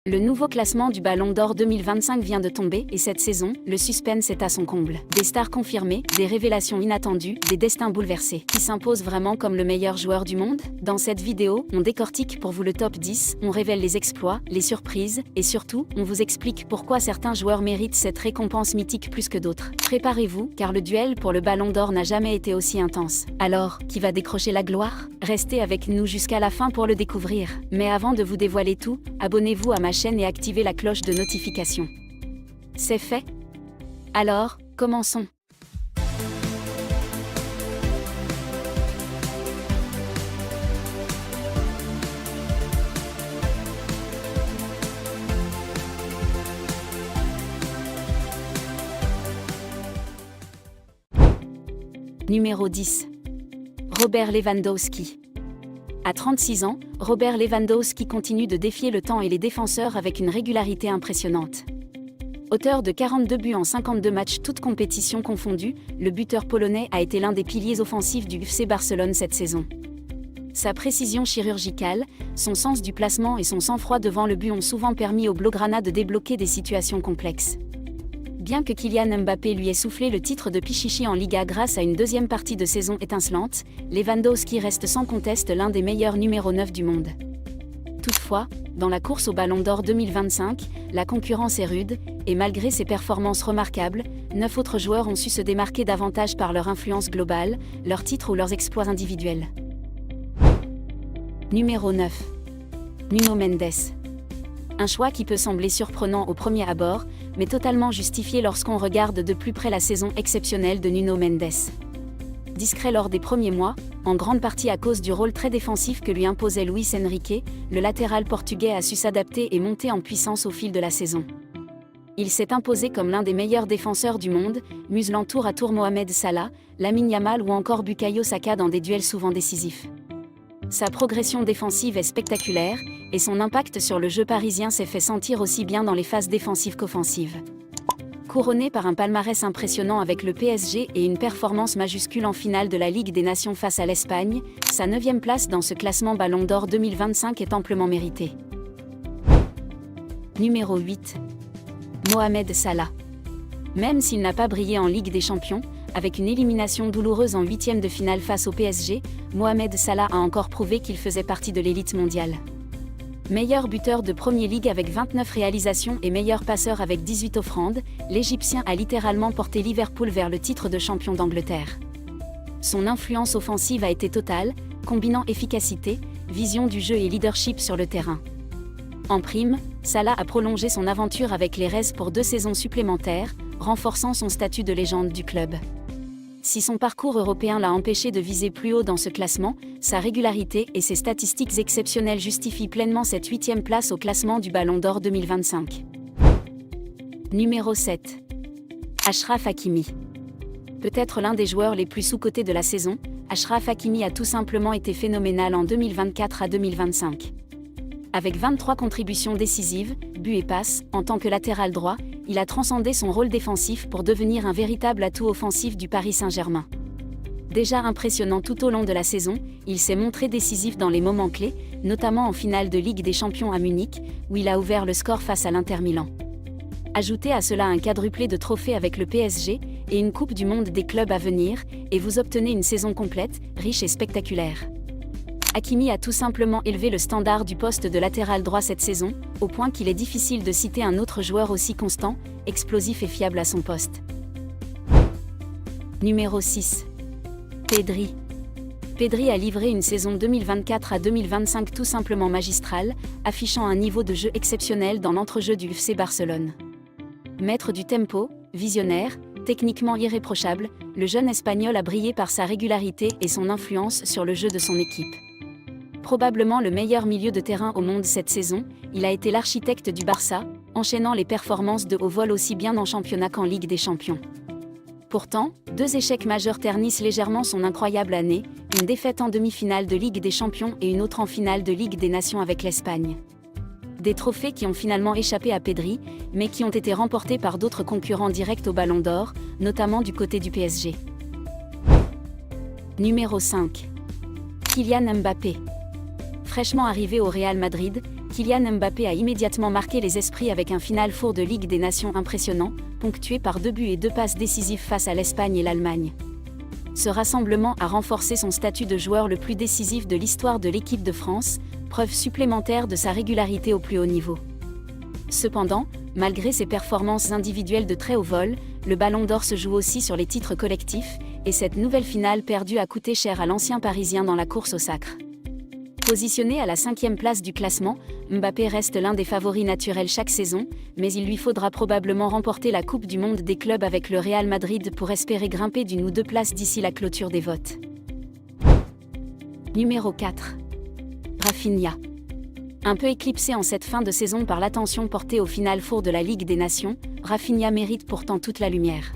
Le nouveau classement du Ballon d'Or 2025 vient de tomber et cette saison, le suspense est à son comble. Des stars confirmées, des révélations inattendues, des destins bouleversés. Qui s'impose vraiment comme le meilleur joueur du monde? Dans cette vidéo, on décortique pour vous le top 10, on révèle les exploits, les surprises, et surtout, on vous explique pourquoi certains joueurs méritent cette récompense mythique plus que d'autres. Préparez-vous, car le duel pour le Ballon d'Or n'a jamais été aussi intense. Alors, qui va décrocher la gloire? Restez avec nous jusqu'à la fin pour le découvrir. Mais avant de vous dévoiler tout, abonnez-vous à ma chaîne et activez la cloche de notification. C'est fait? Alors, commençons. Numéro 10. Robert Lewandowski. À 36 ans, Robert Lewandowski continue de défier le temps et les défenseurs avec une régularité impressionnante. Auteur de 42 buts en 52 matchs toutes compétitions confondues, le buteur polonais a été l'un des piliers offensifs du FC Barcelone cette saison. Sa précision chirurgicale, son sens du placement et son sang-froid devant le but ont souvent permis aux Blaugrana de débloquer des situations complexes. Bien que Kylian Mbappé lui ait soufflé le titre de Pichichi en Liga grâce à une deuxième partie de saison étincelante, Lewandowski reste sans conteste l'un des meilleurs numéro 9 du monde. Toutefois, dans la course au Ballon d'Or 2025, la concurrence est rude, et malgré ses performances remarquables, 9 autres joueurs ont su se démarquer davantage par leur influence globale, leurs titres ou leurs exploits individuels. Numéro 9. Nuno Mendes. Un choix qui peut sembler surprenant au premier abord, mais totalement justifié lorsqu'on regarde de plus près la saison exceptionnelle de Nuno Mendes. Discret lors des premiers mois, en grande partie à cause du rôle très défensif que lui imposait Luis Enrique, le latéral portugais a su s'adapter et monter en puissance au fil de la saison. Il s'est imposé comme l'un des meilleurs défenseurs du monde, muselant tour à tour Mohamed Salah, Lamine Yamal ou encore Bukayo Saka dans des duels souvent décisifs. Sa progression défensive est spectaculaire, et son impact sur le jeu parisien s'est fait sentir aussi bien dans les phases défensives qu'offensives. Couronné par un palmarès impressionnant avec le PSG et une performance majuscule en finale de la Ligue des Nations face à l'Espagne, sa 9e place dans ce classement Ballon d'Or 2025 est amplement méritée. Numéro 8. Mohamed Salah. Même s'il n'a pas brillé en Ligue des Champions, avec une élimination douloureuse en 8e de finale face au PSG, Mohamed Salah a encore prouvé qu'il faisait partie de l'élite mondiale. Meilleur buteur de Premier League avec 29 réalisations et meilleur passeur avec 18 offrandes, l'Égyptien a littéralement porté Liverpool vers le titre de champion d'Angleterre. Son influence offensive a été totale, combinant efficacité, vision du jeu et leadership sur le terrain. En prime, Salah a prolongé son aventure avec les Reds pour 2 saisons supplémentaires, renforçant son statut de légende du club. Si son parcours européen l'a empêché de viser plus haut dans ce classement, sa régularité et ses statistiques exceptionnelles justifient pleinement cette 8e place au classement du Ballon d'Or 2025. Numéro 7. Achraf Hakimi. Peut-être l'un des joueurs les plus sous-cotés de la saison, Achraf Hakimi a tout simplement été phénoménal en 2024 à 2025. Avec 23 contributions décisives, buts et passes, en tant que latéral droit, il a transcendé son rôle défensif pour devenir un véritable atout offensif du Paris Saint-Germain. Déjà impressionnant tout au long de la saison, il s'est montré décisif dans les moments clés, notamment en finale de Ligue des Champions à Munich, où il a ouvert le score face à l'Inter Milan. Ajoutez à cela un quadruplé de trophées avec le PSG et une Coupe du Monde des clubs à venir, et vous obtenez une saison complète, riche et spectaculaire. Hakimi a tout simplement élevé le standard du poste de latéral droit cette saison, au point qu'il est difficile de citer un autre joueur aussi constant, explosif et fiable à son poste. Numéro 6. Pedri. Pedri a livré une saison 2024 à 2025 tout simplement magistrale, affichant un niveau de jeu exceptionnel dans l'entrejeu du FC Barcelone. Maître du tempo, visionnaire, techniquement irréprochable, le jeune Espagnol a brillé par sa régularité et son influence sur le jeu de son équipe. Probablement le meilleur milieu de terrain au monde cette saison, il a été l'architecte du Barça, enchaînant les performances de haut vol aussi bien en championnat qu'en Ligue des Champions. Pourtant, 2 échecs majeurs ternissent légèrement son incroyable année, une défaite en demi-finale de Ligue des Champions et une autre en finale de Ligue des Nations avec l'Espagne. Des trophées qui ont finalement échappé à Pedri, mais qui ont été remportés par d'autres concurrents directs au Ballon d'Or, notamment du côté du PSG. Numéro 5. Kylian Mbappé. Fraîchement arrivé au Real Madrid, Kylian Mbappé a immédiatement marqué les esprits avec un Final Four de Ligue des Nations impressionnant, ponctué par 2 buts et 2 passes décisives face à l'Espagne et l'Allemagne. Ce rassemblement a renforcé son statut de joueur le plus décisif de l'histoire de l'équipe de France, preuve supplémentaire de sa régularité au plus haut niveau. Cependant, malgré ses performances individuelles de très haut vol, le Ballon d'Or se joue aussi sur les titres collectifs, et cette nouvelle finale perdue a coûté cher à l'ancien Parisien dans la course au sacre. Positionné à la 5e place du classement, Mbappé reste l'un des favoris naturels chaque saison, mais il lui faudra probablement remporter la Coupe du Monde des clubs avec le Real Madrid pour espérer grimper d'une ou deux places d'ici la clôture des votes. Numéro 4. Raphinha. Un peu éclipsé en cette fin de saison par l'attention portée au Final Four de la Ligue des Nations, Raphinha mérite pourtant toute la lumière.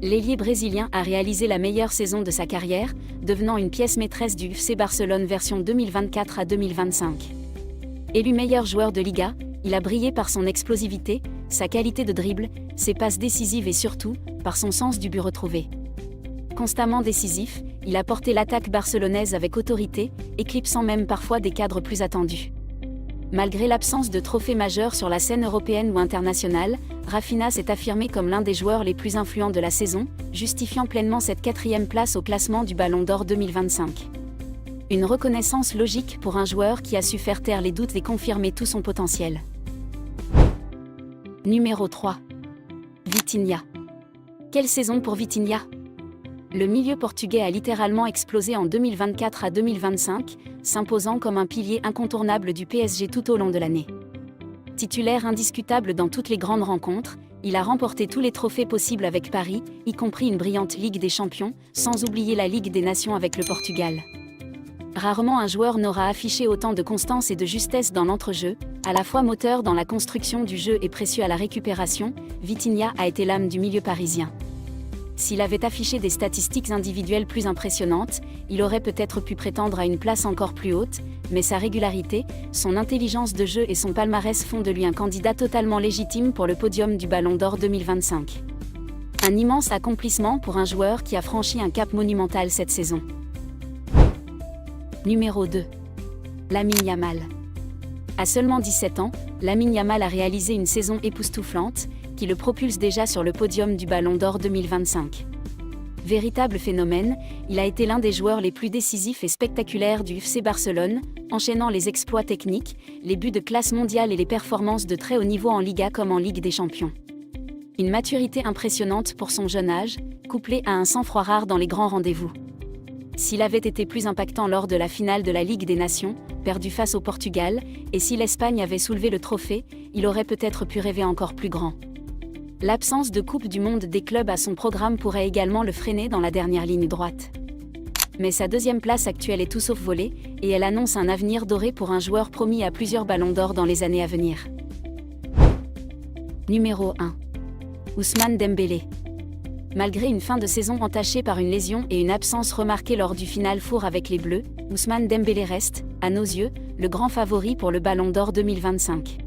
L'ailier brésilien a réalisé la meilleure saison de sa carrière, devenant une pièce maîtresse du FC Barcelone version 2024 à 2025. Élu meilleur joueur de Liga, il a brillé par son explosivité, sa qualité de dribble, ses passes décisives et surtout, par son sens du but retrouvé. Constamment décisif, il a porté l'attaque barcelonaise avec autorité, éclipsant même parfois des cadres plus attendus. Malgré l'absence de trophées majeurs sur la scène européenne ou internationale, Raphinha s'est affirmé comme l'un des joueurs les plus influents de la saison, justifiant pleinement cette 4e place au classement du Ballon d'Or 2025. Une reconnaissance logique pour un joueur qui a su faire taire les doutes et confirmer tout son potentiel. Numéro 3. Vitinha. Quelle saison pour Vitinha ? Le milieu portugais a littéralement explosé en 2024 à 2025, s'imposant comme un pilier incontournable du PSG tout au long de l'année. Titulaire indiscutable dans toutes les grandes rencontres, il a remporté tous les trophées possibles avec Paris, y compris une brillante Ligue des Champions, sans oublier la Ligue des Nations avec le Portugal. Rarement un joueur n'aura affiché autant de constance et de justesse dans l'entrejeu, à la fois moteur dans la construction du jeu et précieux à la récupération. Vitinha a été l'âme du milieu parisien. S'il avait affiché des statistiques individuelles plus impressionnantes, il aurait peut-être pu prétendre à une place encore plus haute, mais sa régularité, son intelligence de jeu et son palmarès font de lui un candidat totalement légitime pour le podium du Ballon d'Or 2025. Un immense accomplissement pour un joueur qui a franchi un cap monumental cette saison. Numéro 2. Lamine Yamal. À seulement 17 ans, Lamine Yamal a réalisé une saison époustouflante, qui le propulse déjà sur le podium du Ballon d'Or 2025. Véritable phénomène, il a été l'un des joueurs les plus décisifs et spectaculaires du FC Barcelone, enchaînant les exploits techniques, les buts de classe mondiale et les performances de très haut niveau en Liga comme en Ligue des Champions. Une maturité impressionnante pour son jeune âge, couplée à un sang-froid rare dans les grands rendez-vous. S'il avait été plus impactant lors de la finale de la Ligue des Nations, perdue face au Portugal, et si l'Espagne avait soulevé le trophée, il aurait peut-être pu rêver encore plus grand. L'absence de Coupe du Monde des clubs à son programme pourrait également le freiner dans la dernière ligne droite. Mais sa 2e place actuelle est tout sauf volée, et elle annonce un avenir doré pour un joueur promis à plusieurs ballons d'or dans les années à venir. Numéro 1. Ousmane Dembélé. Malgré une fin de saison entachée par une lésion et une absence remarquée lors du Final Four avec les Bleus, Ousmane Dembélé reste, à nos yeux, le grand favori pour le Ballon d'Or 2025.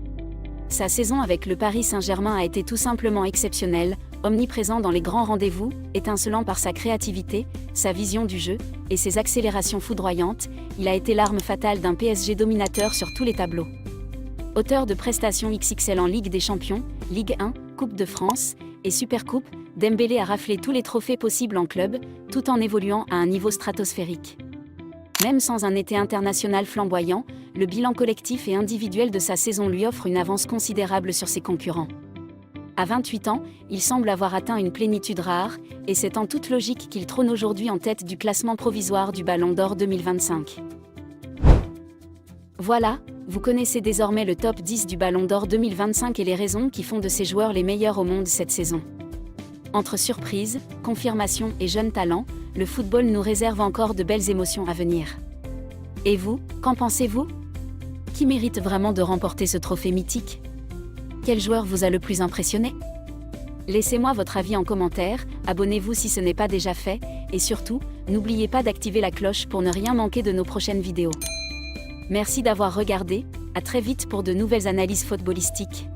Sa saison avec le Paris Saint-Germain a été tout simplement exceptionnelle, omniprésent dans les grands rendez-vous, étincelant par sa créativité, sa vision du jeu, et ses accélérations foudroyantes, il a été l'arme fatale d'un PSG dominateur sur tous les tableaux. Auteur de prestations XXL en Ligue des Champions, Ligue 1, Coupe de France et Supercoupe, Dembélé a raflé tous les trophées possibles en club, tout en évoluant à un niveau stratosphérique. Même sans un été international flamboyant, le bilan collectif et individuel de sa saison lui offre une avance considérable sur ses concurrents. À 28 ans, il semble avoir atteint une plénitude rare, et c'est en toute logique qu'il trône aujourd'hui en tête du classement provisoire du Ballon d'Or 2025. Voilà, vous connaissez désormais le top 10 du Ballon d'Or 2025 et les raisons qui font de ces joueurs les meilleurs au monde cette saison. Entre surprises, confirmations et jeunes talents, le football nous réserve encore de belles émotions à venir. Et vous, qu'en pensez-vous ? Qui mérite vraiment de remporter ce trophée mythique ? Quel joueur vous a le plus impressionné ? Laissez-moi votre avis en commentaire, abonnez-vous si ce n'est pas déjà fait, et surtout, n'oubliez pas d'activer la cloche pour ne rien manquer de nos prochaines vidéos. Merci d'avoir regardé, à très vite pour de nouvelles analyses footballistiques.